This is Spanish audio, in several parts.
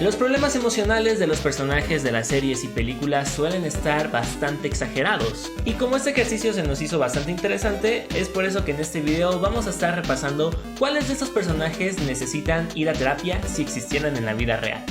Los problemas emocionales de los personajes de las series y películas suelen estar bastante exagerados. Y como este ejercicio se nos hizo bastante interesante, es por eso que en este video vamos a estar repasando cuáles de estos personajes necesitan ir a terapia si existieran en la vida real.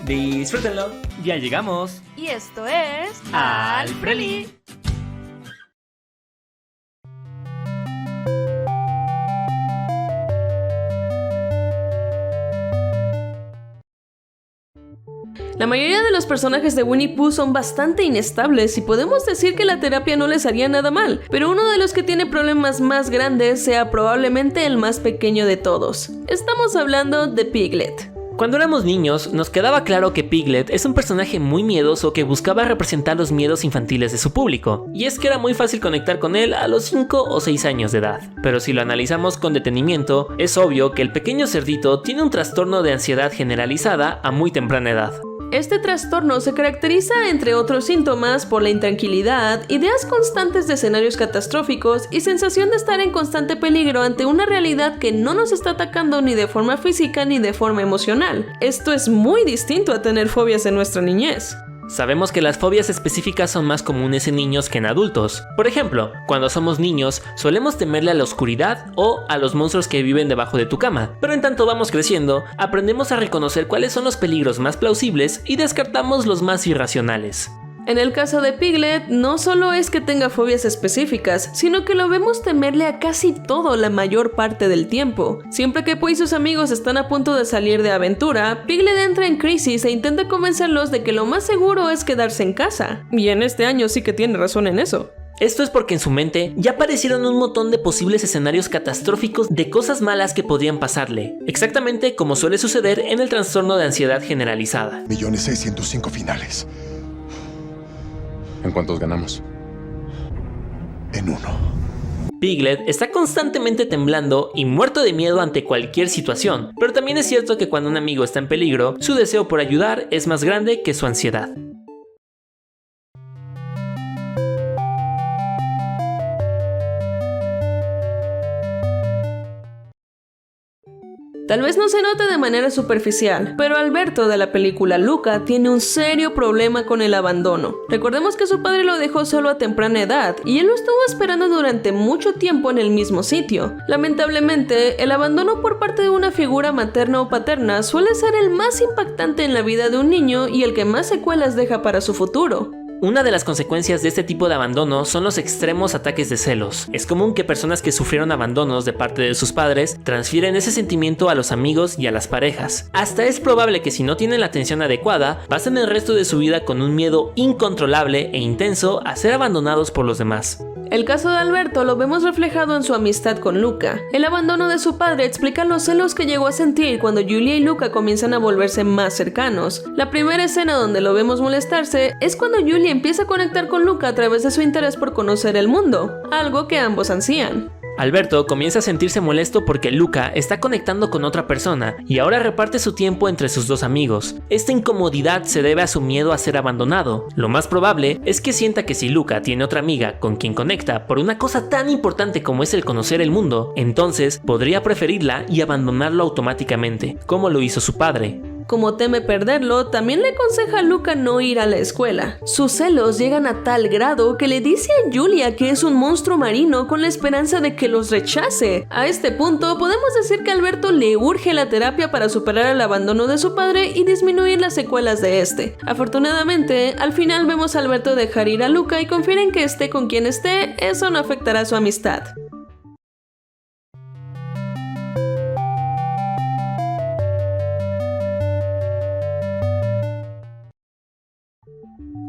Disfrútenlo. Ya llegamos. Y esto es... Al Preli. La mayoría de los personajes de Winnie Pooh son bastante inestables y podemos decir que la terapia no les haría nada mal, pero uno de los que tiene problemas más grandes sea probablemente el más pequeño de todos. Estamos hablando de Piglet. Cuando éramos niños, nos quedaba claro que Piglet es un personaje muy miedoso que buscaba representar los miedos infantiles de su público, y es que era muy fácil conectar con él a los 5 o 6 años de edad. Pero si lo analizamos con detenimiento, es obvio que el pequeño cerdito tiene un trastorno de ansiedad generalizada a muy temprana edad. Este trastorno se caracteriza, entre otros síntomas, por la intranquilidad, ideas constantes de escenarios catastróficos y sensación de estar en constante peligro ante una realidad que no nos está atacando ni de forma física ni de forma emocional. Esto es muy distinto a tener fobias en nuestra niñez. Sabemos que las fobias específicas son más comunes en niños que en adultos. Por ejemplo, cuando somos niños, solemos temerle a la oscuridad o a los monstruos que viven debajo de tu cama. Pero en tanto vamos creciendo, aprendemos a reconocer cuáles son los peligros más plausibles y descartamos los más irracionales. En el caso de Piglet, no solo es que tenga fobias específicas, sino que lo vemos temerle a casi todo la mayor parte del tiempo. Siempre que Pooh y sus amigos están a punto de salir de aventura, Piglet entra en crisis e intenta convencerlos de que lo más seguro es quedarse en casa. Y en este año sí que tiene razón en eso. Esto es porque en su mente ya aparecieron un montón de posibles escenarios catastróficos de cosas malas que podrían pasarle, exactamente como suele suceder en el trastorno de ansiedad generalizada. 1.605.000 finales. ¿En cuántos ganamos? En uno. Piglet está constantemente temblando y muerto de miedo ante cualquier situación, pero también es cierto que cuando un amigo está en peligro, su deseo por ayudar es más grande que su ansiedad. Tal vez no se note de manera superficial, pero Alberto de la película Luca tiene un serio problema con el abandono. Recordemos que su padre lo dejó solo a temprana edad y él lo estuvo esperando durante mucho tiempo en el mismo sitio. Lamentablemente, el abandono por parte de una figura materna o paterna suele ser el más impactante en la vida de un niño y el que más secuelas deja para su futuro. Una de las consecuencias de este tipo de abandono son los extremos ataques de celos. Es común que personas que sufrieron abandonos de parte de sus padres transfieren ese sentimiento a los amigos y a las parejas. Hasta es probable que si no tienen la atención adecuada, pasen el resto de su vida con un miedo incontrolable e intenso a ser abandonados por los demás. El caso de Alberto lo vemos reflejado en su amistad con Luca. El abandono de su padre explica los celos que llegó a sentir cuando Julia y Luca comienzan a volverse más cercanos. La primera escena donde lo vemos molestarse es cuando Julia empieza a conectar con Luca a través de su interés por conocer el mundo, algo que ambos ansían. Alberto comienza a sentirse molesto porque Luca está conectando con otra persona y ahora reparte su tiempo entre sus dos amigos. Esta incomodidad se debe a su miedo a ser abandonado. Lo más probable es que sienta que si Luca tiene otra amiga con quien conecta por una cosa tan importante como es el conocer el mundo, entonces podría preferirla y abandonarlo automáticamente, como lo hizo su padre. Como teme perderlo, también le aconseja a Luca no ir a la escuela. Sus celos llegan a tal grado que le dice a Julia que es un monstruo marino con la esperanza de que los rechace. A este punto, podemos decir que a Alberto le urge la terapia para superar el abandono de su padre y disminuir las secuelas de este. Afortunadamente, al final vemos a Alberto dejar ir a Luca y confiar en que esté con quien esté, eso no afectará su amistad.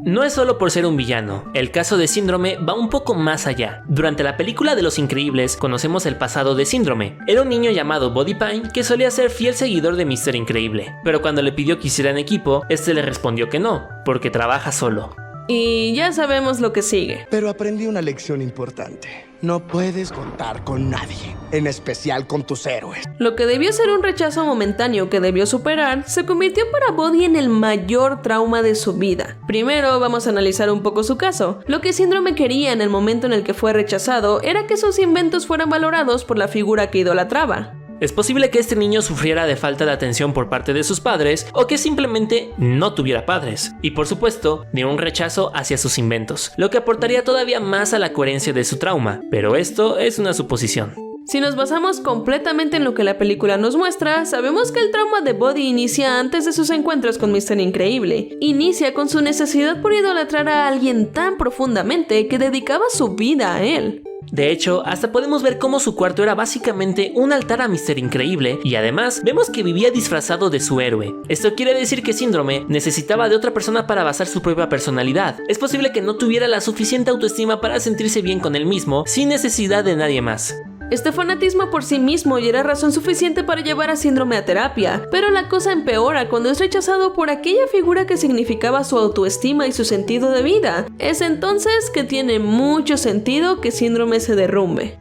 No es solo por ser un villano, el caso de Síndrome va un poco más allá. Durante la película de Los Increíbles conocemos el pasado de Síndrome. Era un niño llamado Buddy Pine que solía ser fiel seguidor de Mr. Increíble, pero cuando le pidió que hiciera en equipo, este le respondió que no, porque trabaja solo. Y ya sabemos lo que sigue. Pero aprendí una lección importante. No puedes contar con nadie, en especial con tus héroes. Lo que debió ser un rechazo momentáneo que debió superar, se convirtió para Buddy en el mayor trauma de su vida. Primero vamos a analizar un poco su caso. Lo que Síndrome quería en el momento en el que fue rechazado era que sus inventos fueran valorados por la figura que idolatraba. Es posible que este niño sufriera de falta de atención por parte de sus padres o que simplemente no tuviera padres. Y por supuesto, de un rechazo hacia sus inventos, lo que aportaría todavía más a la coherencia de su trauma. Pero esto es una suposición. Si nos basamos completamente en lo que la película nos muestra, sabemos que el trauma de Buddy inicia antes de sus encuentros con Mr. Increíble. Inicia con su necesidad por idolatrar a alguien tan profundamente que dedicaba su vida a él. De hecho, hasta podemos ver cómo su cuarto era básicamente un altar a Mr. Increíble y además vemos que vivía disfrazado de su héroe. Esto quiere decir que Síndrome necesitaba de otra persona para basar su propia personalidad. Es posible que no tuviera la suficiente autoestima para sentirse bien con él mismo sin necesidad de nadie más. Este fanatismo por sí mismo ya era razón suficiente para llevar a Síndrome a terapia, pero la cosa empeora cuando es rechazado por aquella figura que significaba su autoestima y su sentido de vida. Es entonces que tiene mucho sentido que Síndrome se derrumbe.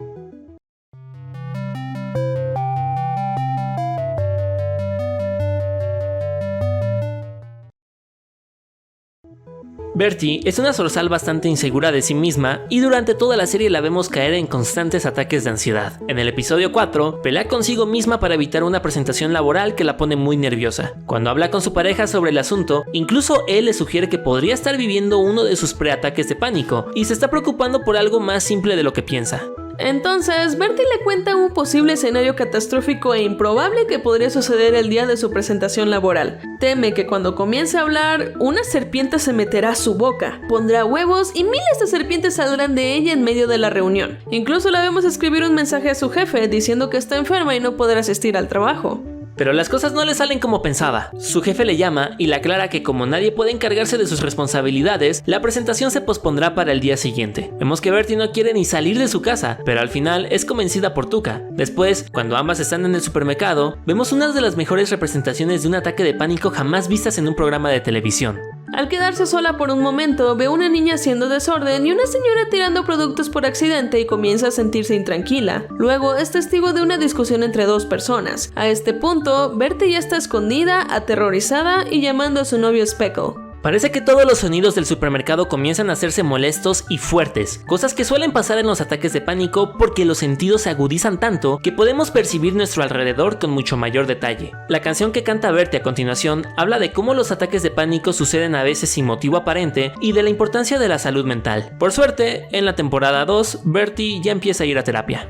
Bertie es una zorzal bastante insegura de sí misma y durante toda la serie la vemos caer en constantes ataques de ansiedad. En el episodio 4, pelea consigo misma para evitar una presentación laboral que la pone muy nerviosa. Cuando habla con su pareja sobre el asunto, incluso él le sugiere que podría estar viviendo uno de sus preataques de pánico y se está preocupando por algo más simple de lo que piensa. Entonces, Bertie le cuenta un posible escenario catastrófico e improbable que podría suceder el día de su presentación laboral. Teme que cuando comience a hablar, una serpiente se meterá a su boca, pondrá huevos y miles de serpientes saldrán de ella en medio de la reunión. Incluso la vemos escribir un mensaje a su jefe diciendo que está enferma y no podrá asistir al trabajo. Pero las cosas no le salen como pensaba. Su jefe le llama y le aclara que como nadie puede encargarse de sus responsabilidades, la presentación se pospondrá para el día siguiente. Vemos que Bertie no quiere ni salir de su casa, pero al final es convencida por Tuca. Después, cuando ambas están en el supermercado, vemos una de las mejores representaciones de un ataque de pánico jamás vistas en un programa de televisión. Al quedarse sola por un momento, ve a una niña haciendo desorden y una señora tirando productos por accidente y comienza a sentirse intranquila. Luego es testigo de una discusión entre dos personas. A este punto, Bertie ya está escondida, aterrorizada y llamando a su novio Speckle. Parece que todos los sonidos del supermercado comienzan a hacerse molestos y fuertes, cosas que suelen pasar en los ataques de pánico porque los sentidos se agudizan tanto que podemos percibir nuestro alrededor con mucho mayor detalle. La canción que canta Bertie a continuación habla de cómo los ataques de pánico suceden a veces sin motivo aparente y de la importancia de la salud mental. Por suerte, en la temporada 2, Bertie ya empieza a ir a terapia.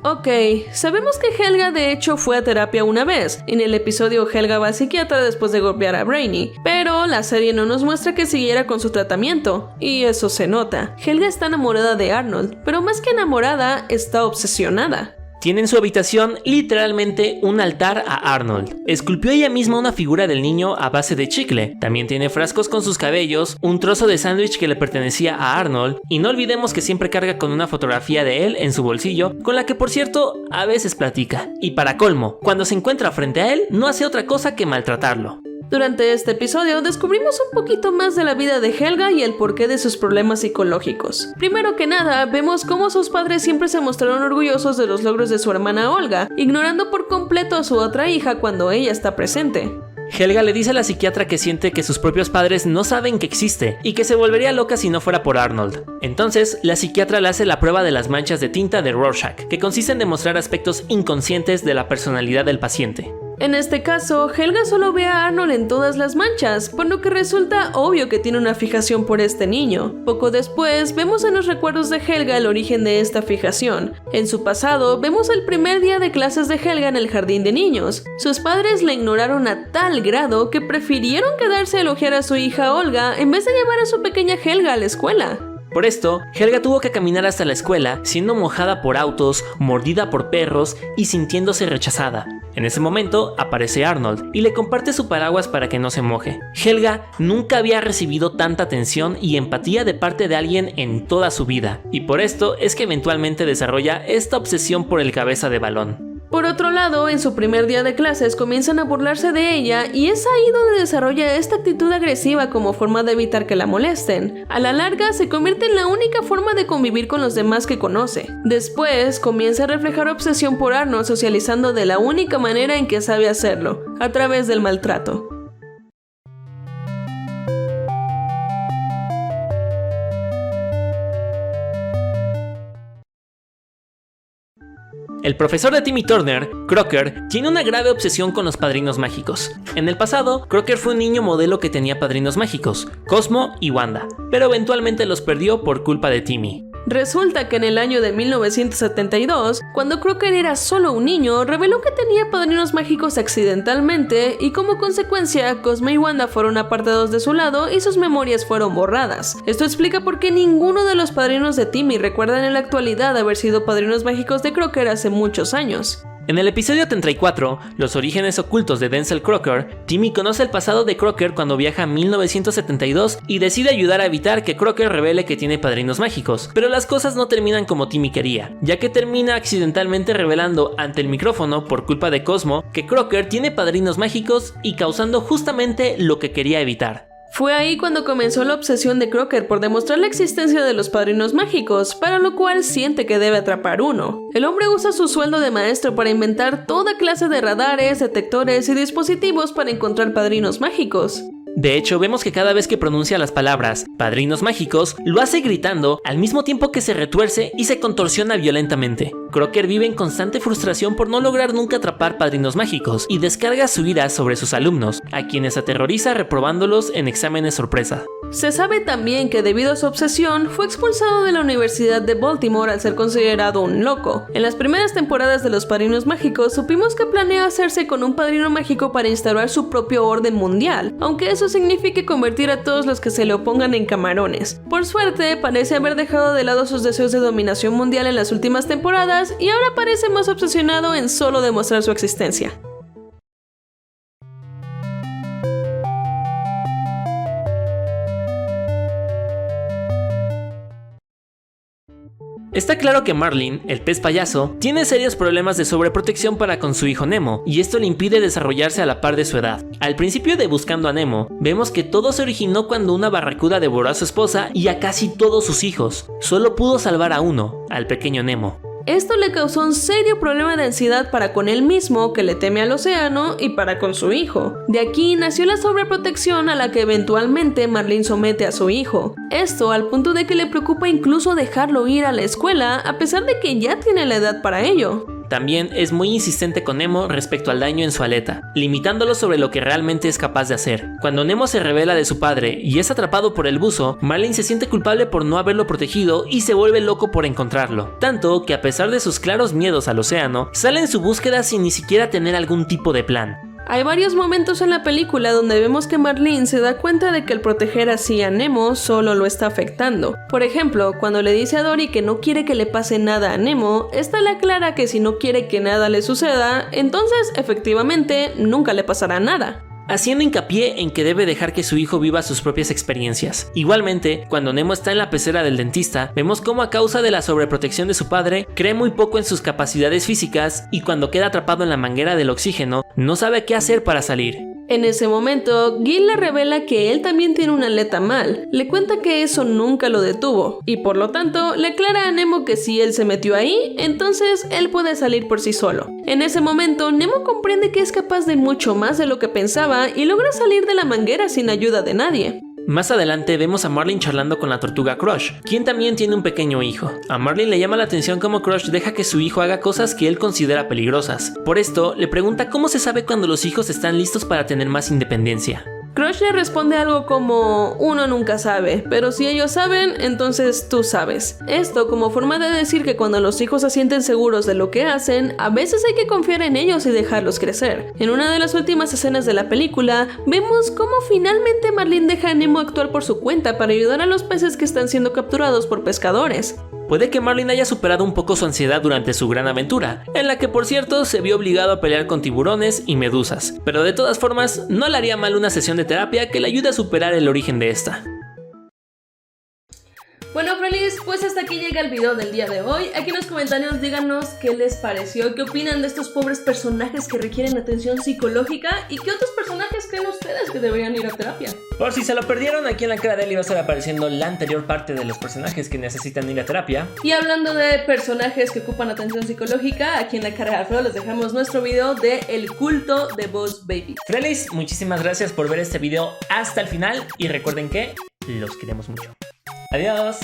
Ok, sabemos que Helga de hecho fue a terapia una vez. En el episodio Helga va al psiquiatra después de golpear a Brainy, pero la serie no nos muestra que siguiera con su tratamiento, y eso se nota. Helga está enamorada de Arnold, pero más que enamorada, está obsesionada. Tiene en su habitación literalmente un altar a Arnold. Esculpió ella misma una figura del niño a base de chicle. También tiene frascos con sus cabellos, un trozo de sándwich que le pertenecía a Arnold, y no olvidemos que siempre carga con una fotografía de él en su bolsillo, con la que por cierto a veces platica. Y para colmo, cuando se encuentra frente a él, no hace otra cosa que maltratarlo. Durante este episodio descubrimos un poquito más de la vida de Helga y el porqué de sus problemas psicológicos. Primero que nada, vemos cómo sus padres siempre se mostraron orgullosos de los logros de su hermana Olga, ignorando por completo a su otra hija cuando ella está presente. Helga le dice a la psiquiatra que siente que sus propios padres no saben que existe y que se volvería loca si no fuera por Arnold. Entonces, la psiquiatra le hace la prueba de las manchas de tinta de Rorschach, que consiste en demostrar aspectos inconscientes de la personalidad del paciente. En este caso, Helga solo ve a Arnold en todas las manchas, por lo que resulta obvio que tiene una fijación por este niño. Poco después, vemos en los recuerdos de Helga el origen de esta fijación. En su pasado, vemos el primer día de clases de Helga en el jardín de niños. Sus padres la ignoraron a tal grado que prefirieron quedarse a elogiar a su hija Olga en vez de llevar a su pequeña Helga a la escuela. Por esto, Helga tuvo que caminar hasta la escuela, siendo mojada por autos, mordida por perros y sintiéndose rechazada. En ese momento aparece Arnold y le comparte su paraguas para que no se moje. Helga nunca había recibido tanta atención y empatía de parte de alguien en toda su vida, y por esto es que eventualmente desarrolla esta obsesión por el cabeza de balón. Por otro lado, en su primer día de clases comienzan a burlarse de ella y es ahí donde desarrolla esta actitud agresiva como forma de evitar que la molesten. A la larga se convierte en la única forma de convivir con los demás que conoce. Después comienza a reflejar obsesión por Arnold socializando de la única manera en que sabe hacerlo, a través del maltrato. El profesor de Timmy Turner, Crocker, tiene una grave obsesión con los padrinos mágicos. En el pasado, Crocker fue un niño modelo que tenía padrinos mágicos, Cosmo y Wanda, pero eventualmente los perdió por culpa de Timmy. Resulta que en el año de 1972, cuando Crocker era solo un niño, reveló que tenía padrinos mágicos accidentalmente y como consecuencia, Cosmo y Wanda fueron apartados de su lado y sus memorias fueron borradas. Esto explica por qué ninguno de los padrinos de Timmy recuerdan en la actualidad haber sido padrinos mágicos de Crocker hace muchos años. En el episodio 34, Los orígenes ocultos de Denzel Crocker, Timmy conoce el pasado de Crocker cuando viaja a 1972 y decide ayudar a evitar que Crocker revele que tiene padrinos mágicos, pero las cosas no terminan como Timmy quería, ya que termina accidentalmente revelando ante el micrófono por culpa de Cosmo que Crocker tiene padrinos mágicos y causando justamente lo que quería evitar. Fue ahí cuando comenzó la obsesión de Crocker por demostrar la existencia de los padrinos mágicos, para lo cual siente que debe atrapar uno. El hombre usa su sueldo de maestro para inventar toda clase de radares, detectores y dispositivos para encontrar padrinos mágicos. De hecho, vemos que cada vez que pronuncia las palabras padrinos mágicos, lo hace gritando al mismo tiempo que se retuerce y se contorsiona violentamente. Crocker vive en constante frustración por no lograr nunca atrapar padrinos mágicos y descarga su ira sobre sus alumnos, a quienes aterroriza reprobándolos en exámenes sorpresa. Se sabe también que debido a su obsesión, fue expulsado de la Universidad de Baltimore al ser considerado un loco. En las primeras temporadas de Los Padrinos Mágicos, supimos que planea hacerse con un padrino mágico para instaurar su propio orden mundial, aunque eso signifique convertir a todos los que se le opongan en camarones. Por suerte, parece haber dejado de lado sus deseos de dominación mundial en las últimas temporadas y ahora parece más obsesionado en solo demostrar su existencia. Está claro que Marlin, el pez payaso, tiene serios problemas de sobreprotección para con su hijo Nemo, y esto le impide desarrollarse a la par de su edad. Al principio de Buscando a Nemo, vemos que todo se originó cuando una barracuda devoró a su esposa y a casi todos sus hijos. Solo pudo salvar a uno, al pequeño Nemo. Esto le causó un serio problema de ansiedad para con él mismo, que le teme al océano, y para con su hijo. De aquí nació la sobreprotección a la que eventualmente Marlin somete a su hijo. Esto al punto de que le preocupa incluso dejarlo ir a la escuela, a pesar de que ya tiene la edad para ello. También es muy insistente con Nemo respecto al daño en su aleta, limitándolo sobre lo que realmente es capaz de hacer. Cuando Nemo se revela de su padre y es atrapado por el buzo, Marlin se siente culpable por no haberlo protegido y se vuelve loco por encontrarlo. Tanto que a pesar de sus claros miedos al océano, sale en su búsqueda sin ni siquiera tener algún tipo de plan. Hay varios momentos en la película donde vemos que Marlin se da cuenta de que el proteger así a Nemo solo lo está afectando. Por ejemplo, cuando le dice a Dory que no quiere que le pase nada a Nemo, esta le aclara que si no quiere que nada le suceda, entonces efectivamente nunca le pasará nada, haciendo hincapié en que debe dejar que su hijo viva sus propias experiencias. Igualmente, cuando Nemo está en la pecera del dentista, vemos cómo a causa de la sobreprotección de su padre, cree muy poco en sus capacidades físicas y cuando queda atrapado en la manguera del oxígeno, no sabe qué hacer para salir. En ese momento, Gil le revela que él también tiene una aleta mal, le cuenta que eso nunca lo detuvo, y por lo tanto le aclara a Nemo que si él se metió ahí, entonces él puede salir por sí solo. En ese momento, Nemo comprende que es capaz de mucho más de lo que pensaba y logra salir de la manguera sin ayuda de nadie. Más adelante vemos a Marlin charlando con la tortuga Crush, quien también tiene un pequeño hijo. A Marlin le llama la atención cómo Crush deja que su hijo haga cosas que él considera peligrosas. Por esto, le pregunta cómo se sabe cuando los hijos están listos para tener más independencia. Crush le responde algo como: uno nunca sabe, pero si ellos saben, entonces tú sabes. Esto como forma de decir que cuando los hijos se sienten seguros de lo que hacen, a veces hay que confiar en ellos y dejarlos crecer. En una de las últimas escenas de la película, vemos cómo finalmente Marlin deja a Nemo actuar por su cuenta para ayudar a los peces que están siendo capturados por pescadores. Puede que Marlin haya superado un poco su ansiedad durante su gran aventura, en la que por cierto se vio obligado a pelear con tiburones y medusas, pero de todas formas no le haría mal una sesión de terapia que le ayude a superar el origen de esta. Bueno, Frelis, pues hasta aquí llega el video del día de hoy. Aquí en los comentarios díganos qué les pareció, qué opinan de estos pobres personajes que requieren atención psicológica y qué otros personajes creen ustedes que deberían ir a terapia. Por si se lo perdieron, aquí en la cara de él iba a estar apareciendo la anterior parte de los personajes que necesitan ir a terapia. Y hablando de personajes que ocupan atención psicológica, aquí en la cara de Alfredo les dejamos nuestro video de El culto de Boss Baby. Frelis, muchísimas gracias por ver este video hasta el final y recuerden que los queremos mucho. Adiós.